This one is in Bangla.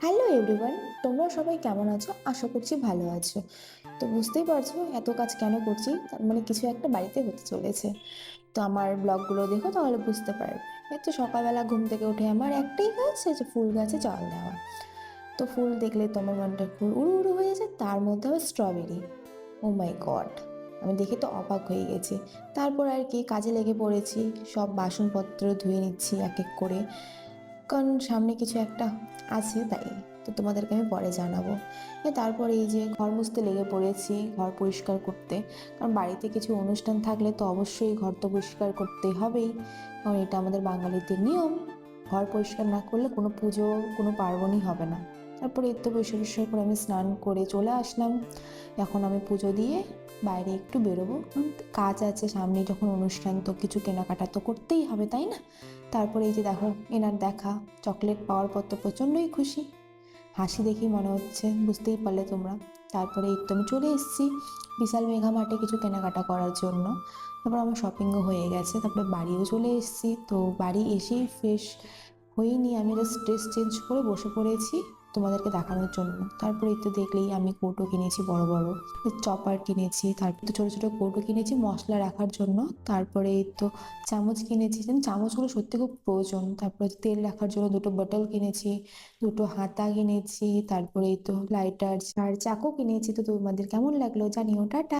হ্যালো এভরিওয়ান, তোমরা সবাই কেমন আছো? আশা করছি ভালো আছো। তো বুঝতেই পারছো এত কাজ কেন করছি, তার মানে কিছু একটা বাড়িতে হতে চলেছে। তো আমার ব্লগগুলো দেখো তাহলে বুঝতে পারবে। এই তো সকালবেলা ঘুম থেকে উঠে আমার একটাই কাজ, সে যে ফুল গাছে জল দেওয়া। তো ফুল দেখলে তোমার মনটা ফুল উড়ু উড়ু হয়ে যায়, তার মধ্যে আবার স্ট্রবেরি। ও মাই গড, আমি দেখে তো অবাক হয়ে গেছি। তারপর আর কি কাজে লেগে পড়েছি, সব বাসনপত্র ধুয়ে নিচ্ছি এক এক করে, কারণ সামনে কিছু একটা আছে তাই। তো তোমাদেরকে আমি পরে জানাবো। তারপরে এই যে ঘর মুছতে লেগে পড়েছি, ঘর পরিষ্কার করতে। কারণ বাড়িতে কিছু অনুষ্ঠান থাকলে তো অবশ্যই ঘর তো পরিষ্কার করতে হবেই, কারণ এটা আমাদের বাঙালিদের নিয়ম। ঘর পরিষ্কার না করলে কোনো পুজো, কোনো পার্বণই হবে না। তারপরে এই তো পরিষ্কার টরিষ্কার করে আমি স্নান করে চলে আসলাম। এখন আমি পুজো দিয়ে বাইরে একটু বেরোবো, কারণ কাজ আছে সামনে, যখন অনুষ্ঠান তো কিছু কেনাকাটা তো করতেই হবে, তাই না? তারপরে এই যে দেখো, এনার দেখা চকলেট পাওয়ার পর তো প্রচণ্ডই খুশি, হাসি দেখেই মনে হচ্ছে, বুঝতেই পারলে তোমরা। তারপরে এই তো আমি চলে এসেছি বিশাল মেঘা মার্টে কিছু কেনাকাটা করার জন্য। তারপর আমার শপিংও হয়ে গেছে, তারপরে বাড়িও চলে এসেছি। তো বাড়ি এসেই ফ্রেশ হইনি, আমি জাস্ট ড্রেস চেঞ্জ করে বসে পড়েছি তোমাদেরকে দেখানোর জন্য। তারপরে এই তো দেখলেই আমি কৌটো কিনেছি বড় বড়, চপার কিনেছি, তারপর তো ছোটো ছোটো কৌটো কিনেছি মশলা রাখার জন্য। তারপরে এই তো চামচ কিনেছি, চামচগুলো সত্যি খুব প্রয়োজন। তারপরে তেল রাখার জন্য দুটো বোতল কিনেছি, দুটো হাতা কিনেছি, তারপরে এই তো লাইটার আর চাকু কিনেছি। তো তোমাদের কেমন লাগলো জানিও, টাটা।